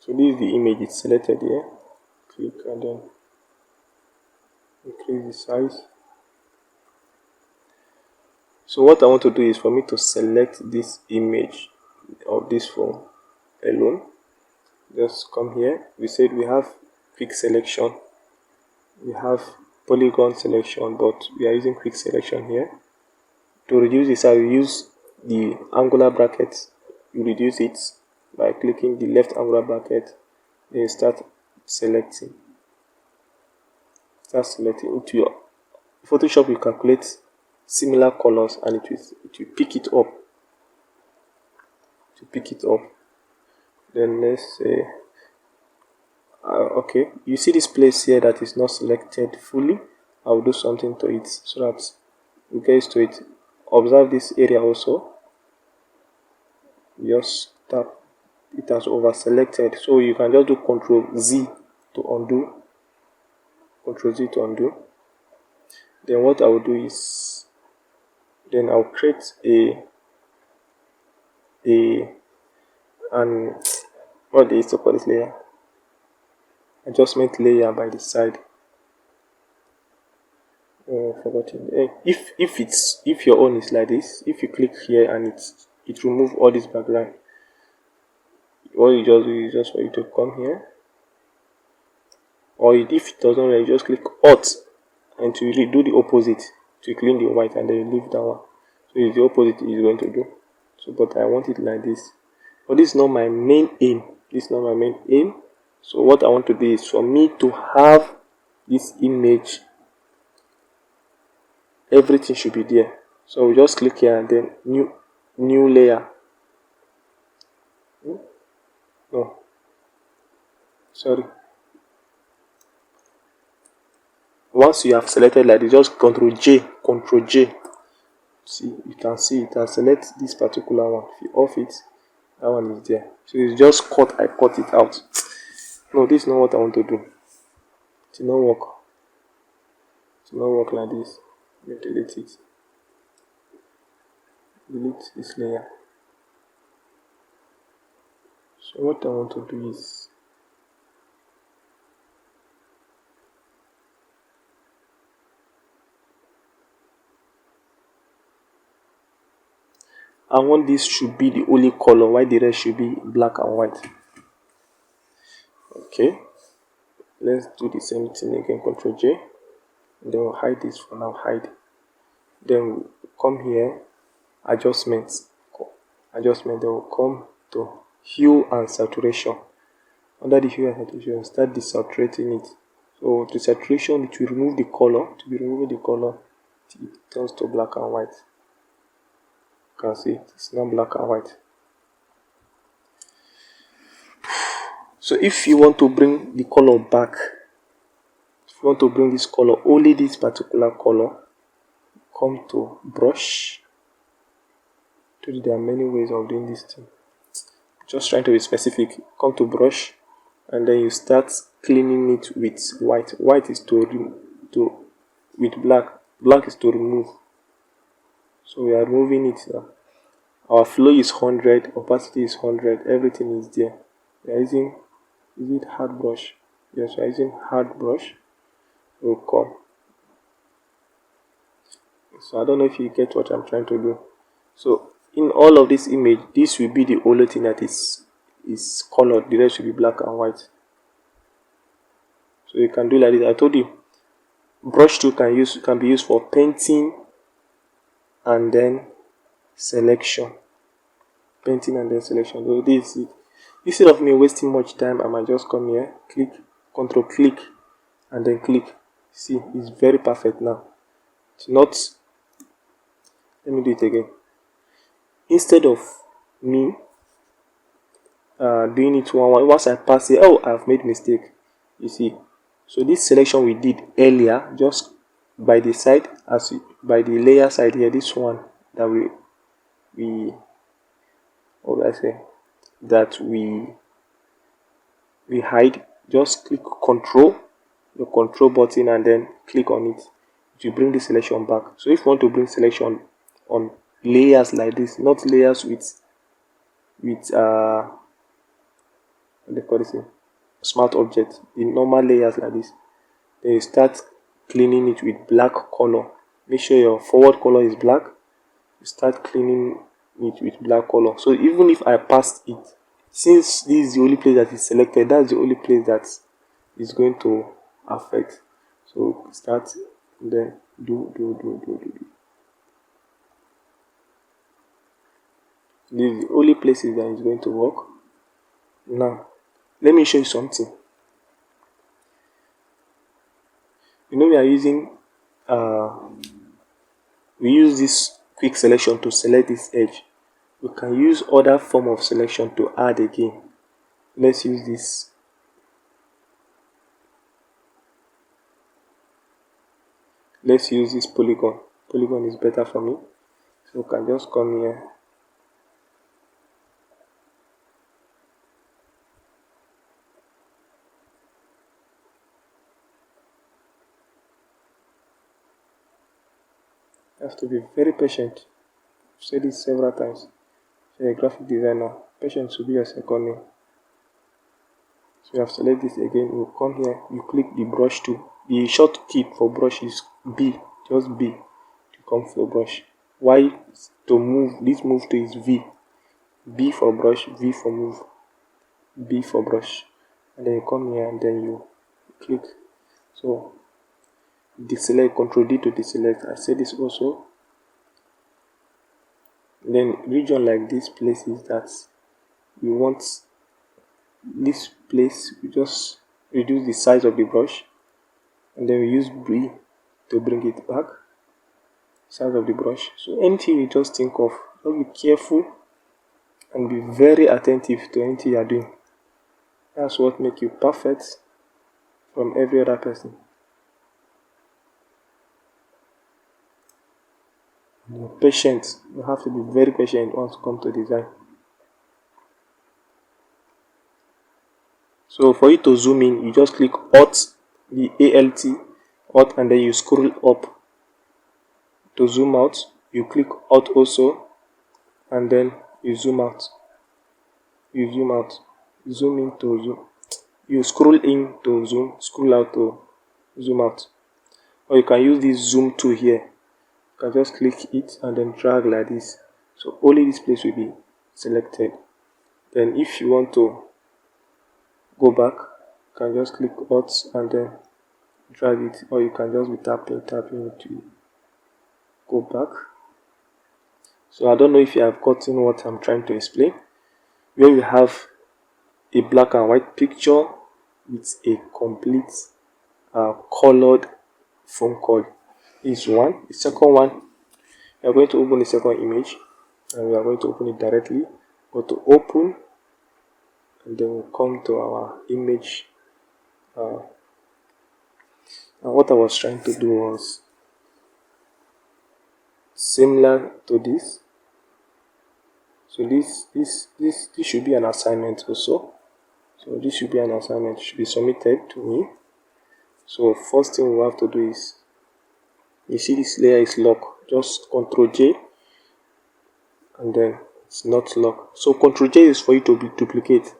So this is the image, it's selected here. Click and then increase the size. So what I want to do is for me to select this image of this phone alone. Just come here. We said we have quick selection, we have polygon selection, but we are using quick selection here. To reduce this, I will use the angular bracket. You reduce it by clicking the left angular bracket, then you start selecting. Into your Photoshop. You calculate similar colors and it will pick it up. Then let's say okay, you see this place here that is not selected fully. I'll do something to it so that you get to it. Observe this area also. Just tap, it has over selected, so you can just do Ctrl Z to undo. Ctrl Z to undo. Then what I will do is, then I'll create what is to call this layer? Adjustment layer by the side. Forgotten. If your own is like this, if you click here and it remove all this background, what you just do is just for you to come here, or if it doesn't, you just click Alt and to really do the opposite, to clean the white, and then you leave that one. So it's the opposite is going to do. So but I want it like this. But this is not my main aim. So what I want to do is for me to have this image, everything should be there. So we just click here and then new layer. No, sorry. Once you have selected like this, just Ctrl J. See, you can see it has select this particular one. If you off it, that one is there. So it's just I cut it out. No, this is not what I want to do. It will not work. It will not work like this. Let me delete it. Delete this layer. So what I want to do is, I want this should be the only color, while the rest should be black and white. Okay, let's do the same thing again. Ctrl J, and then we'll hide this for now. Hide. Then we'll come here, adjustments. Then we'll come to hue and saturation. Under the hue and saturation, start desaturating it. So the saturation, it will remove the color. To be removing the color, it turns to black and white. You can see it's not black and white. So if you want to bring the color back, if you want to bring this color, only this particular color, come to brush. There are many ways of doing this thing. Just trying to be specific. Come to brush, and then you start cleaning it with white. White is with black. Black is to remove. So we are removing it now. Our flow is 100, opacity is 100, everything is there. We are using, is it hard brush? Yes, we are using hard brush. We'll come. So I don't know if you get what I'm trying to do. So in all of this image, this will be the only thing that is colored. The rest will be black and white. So you can do like this. I told you, brush tool can be used for painting and then selection. So this is it. Instead of me wasting much time, I might just come here, click, Ctrl click, and then click. See, it's very perfect now. It's not. Let me do it again. Instead of me doing it once I pass it, oh, I've made mistake. You see, so this selection we did earlier, just by the side, by the layer side here, this one that we hide, just click the control button, and then click on it to bring the selection back. So if you want to bring selection on layers like this, not layers with they call this smart object, the normal layers like this. Then you start cleaning it with black color. Make sure your forward color is black. You start cleaning it with black color. So even if I passed it, since this is the only place that is selected, that's the only place that is going to affect. So start, then do. This is the only places that is going to work. Now let me show you something. You know, we are using we use this quick selection to select this edge. We can use other form of selection to add again. Let's use this. Let's use this polygon. Polygon is better for me. So we can just come here. You have to be very patient. I've said this several times. If you're a graphic designer, patience will be your second name. So you have to select this again. You come here, you click the brush tool. The shortcut for brush is B, just B to come for brush. Y to move, this move to is V. B for brush, V for move, B for brush. And then you come here and then you click. So deselect, Control D to deselect. I say this also. Then region like this places that you want this place, we just reduce the size of the brush, and then we use B to bring it back, size of the brush. So anything you just think of, just be careful and be very attentive to anything you are doing. That's what makes you perfect from every other person. You're patient. You have to be very patient once you come to design. So for you to zoom in, you just click Alt, the Alt, Alt, and then you scroll up. To zoom out, you click Alt also, and then you zoom out. You zoom out. Zoom in to zoom. You scroll in to zoom, scroll out to zoom out. Or you can use this zoom tool here. You can just click it and then drag like this. So only this place will be selected. Then if you want to go back, you can just click Alt and then drag it, or you can just be tapping to go back. So I don't know if you have gotten what I'm trying to explain. When we have a black and white picture with a complete colored phone call is one. The second one, we are going to open the second image, and we are going to open it directly. Go to open, and then we'll come to our image. And what I was trying to do was similar to this. So this should be an assignment also. So this should be an assignment, should be submitted to me. So first thing we have to do is, you see this layer is locked, just Ctrl J, and then it's not locked. So Ctrl J is for you to duplicate.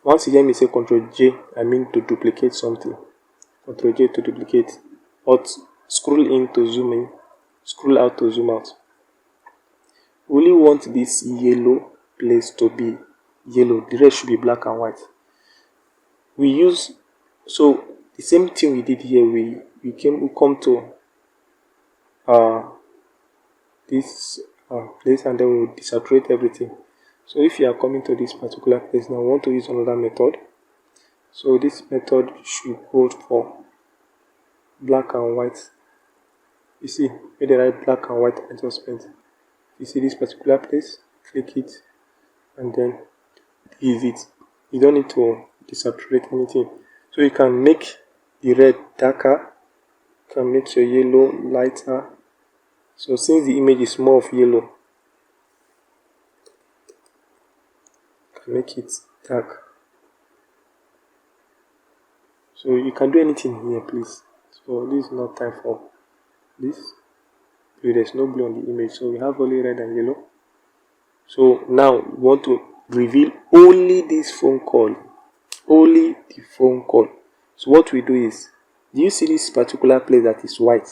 Once you hear me say Ctrl J, I mean to duplicate something. Ctrl J to duplicate, or scroll in to zoom in, scroll out to zoom out. We only want this yellow place to be yellow, the rest should be black and white. We use, so the same thing we did here, we come to this place, and then we will desaturate everything. So if you are coming to this particular place now, we want to use another method. So this method should hold for black and white. You see, when they write black and white adjustment, you see this particular place, click it, and then leave it. You don't need to desaturate anything. So you can make the red darker, you can make your yellow lighter. So since the image is more of yellow, you can make it dark. So you can do anything here, please. So this is not time for this. There's no blue on the image, so we have only red and yellow. So now we want to reveal only this phone call. only the phone call. So what we do is, do you see this particular place that is white?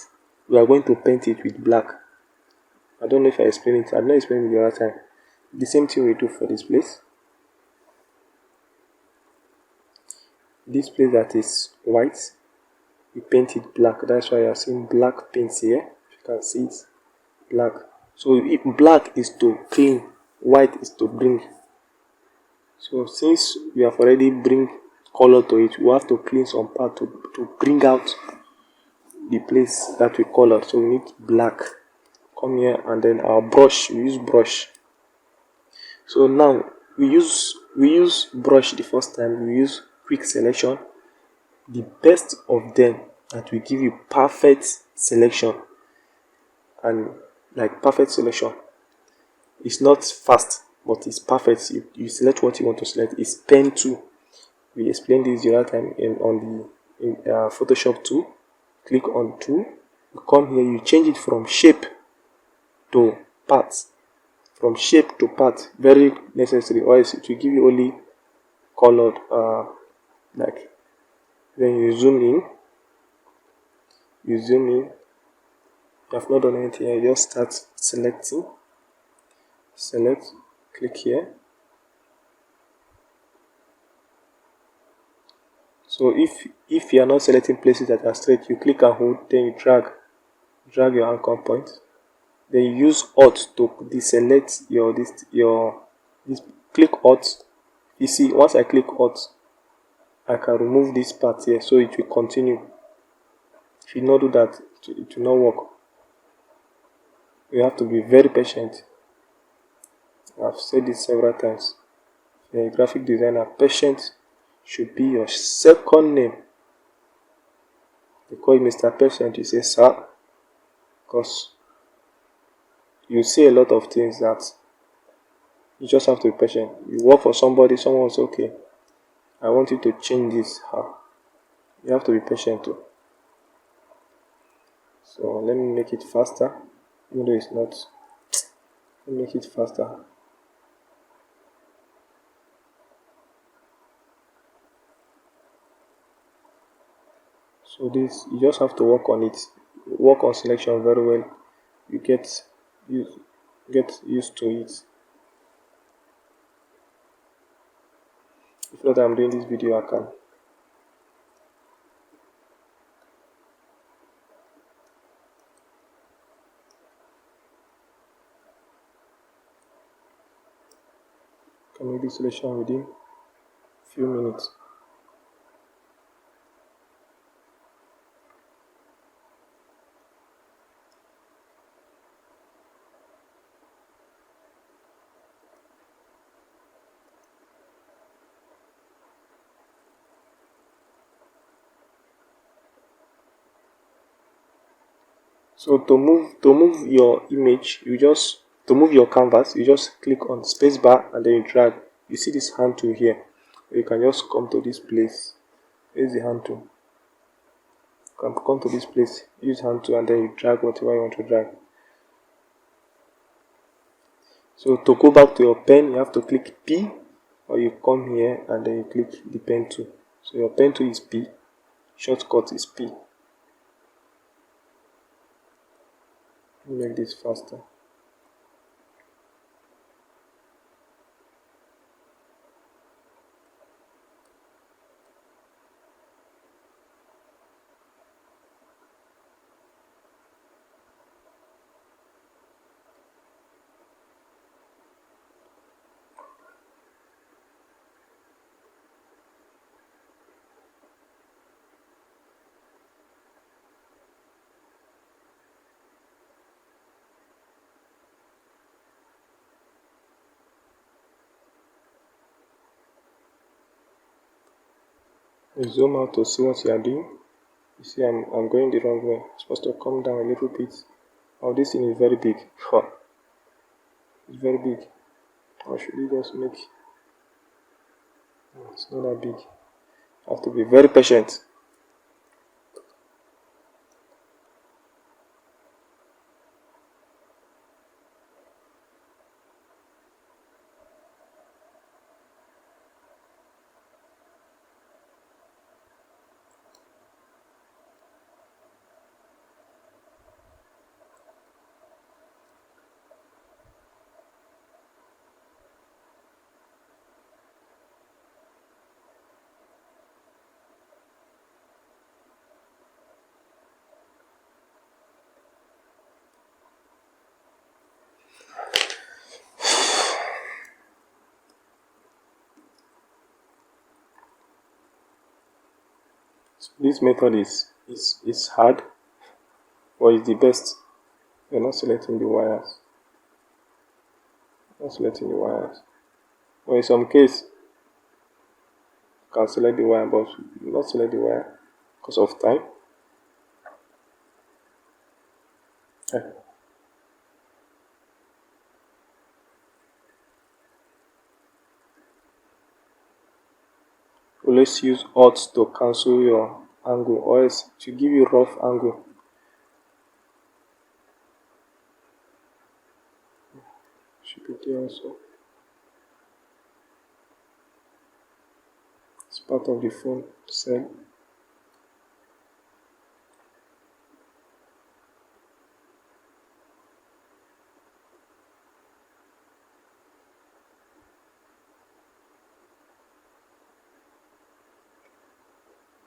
We are going to paint it with black. I don't know if I explained it. I did not explain it the other time. The same thing we do for this place. This place that is white, we paint it black. That's why you are seeing black paints here. If you can see it, black. So if black is to clean, white is to bring. So since we have already bring color to it, we have to clean some part to bring out the place that we colored. So we need black. Come here, and then our brush, we use brush. So now we use brush the first time. We use quick selection, the best of them that will give you perfect selection. And like perfect selection, it's not fast, but it's perfect. You select what you want to select. It's pen tool. We explained this the other time on the Photoshop tool. Click on tool. You come here, you change it from shape to parts. From shape to part, very necessary, or else it will give you only colored. Like when you zoom in, you have not done anything, you just start selecting. Select, click here. So if you are not selecting places that are straight, you click and hold, then you drag your anchor point. Then you use Alt to deselect this. Click Alt. You see, once I click Alt, I can remove this part here, so it will continue. If you not do that, it will not work. You have to be very patient. I've said this several times. You're a graphic designer, patient should be your second name. They call you Mr. Patient, you say sir, because you say a lot of things that you just have to be patient. You work for somebody, someone will say, okay, I want you to change this. You have to be patient too. So let me make it faster, even though it's not. Let me make it faster. So this, you just have to work on it. Work on selection very well. You get used to it. If not, I'm doing this video, I can make this selection within few minutes. So to move your image, to move your canvas, you just click on spacebar and then you drag. You see this hand tool here. You can just come to this place. Here's the hand tool. You can come to this place, use hand tool, and then you drag whatever you want to drag. So to go back to your pen, you have to click P, or you come here and then you click the pen tool. So your pen tool is P, shortcut is P. Make this faster. You zoom out to see what you are doing. You see, I'm going the wrong way. I'm supposed to come down a little bit. Oh, this thing is very big. It's very big. Or should we just make? It's not that big. I have to be very patient. This method is hard, but it's the best. You're not selecting the wires. Not selecting the wires. But in some case, you can select the wire, but not select the wire because of time. Okay. Always use Alt to cancel your angle, or else to give you rough angle. Should be there also. It's part of the phone cell.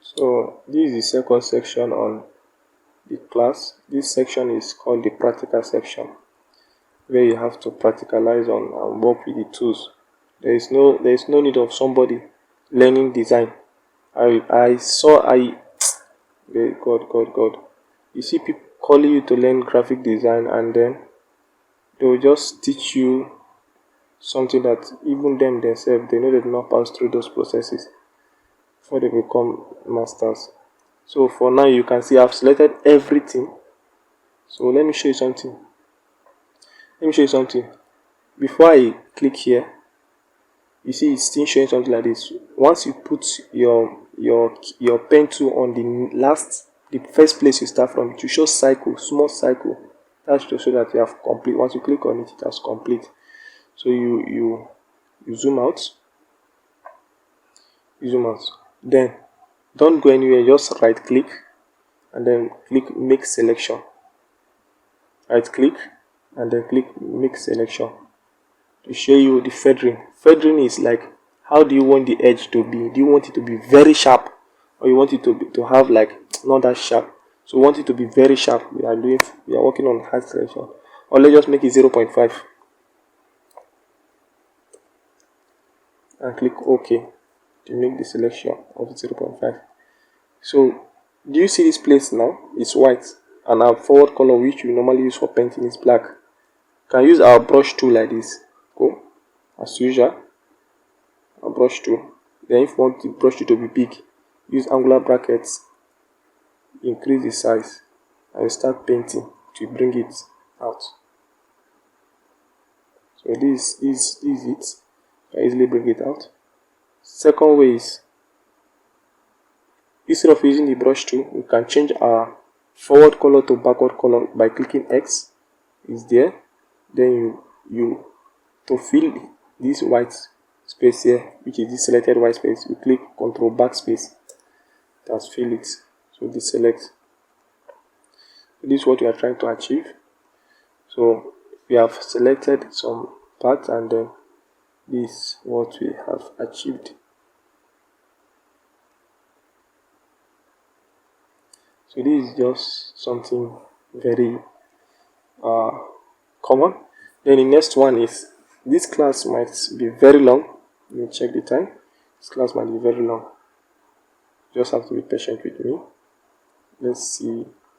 So this is the second section on the class. This section is called the practical section, where you have to practicalize on and work with the tools. There is no need of somebody learning design. God. You see people calling you to learn graphic design, and then they will just teach you something that even them themselves, they know they did not pass through those processes before they become masters. So for now, you can see I've selected everything. So let me show you something. Before I click here, you see it's still showing something like this. Once you put your pen tool on the first place you start from, it will show cycle, small cycle. That's to show that you have complete. Once you click on it, it has complete. So you zoom out. Then don't go anywhere, just right click and then click make selection. Right click and then click make selection to show you the feathering. Feathering is like, how do you want the edge to be? Do you want it to be very sharp, or you want it to have like not that sharp? So we want it to be very sharp. We are working on hard selection. Or let's just make it 0.5 and click OK to make the selection of 0.5. So do you see this place now? It's white, and our forward color, which we normally use for painting, is black. Can use our brush tool like this. Go as usual, our brush tool. Then if you want the brush tool to be big, use angular brackets, increase the size, and start painting to bring it out. So this is it. You can easily bring it out. Second way is, instead of using the brush tool, we can change our forward color to backward color by clicking X. Is there. Then you to fill this white space here, which is this selected white space, we click Control Backspace. That's fill it. So deselect. So this is what we are trying to achieve. So we have selected some parts, and then this is what we have achieved. So this is just something very common. Then the next one is, this class might be very long. Let me check the time. This class might be very long. Just have to be patient with me. Let's see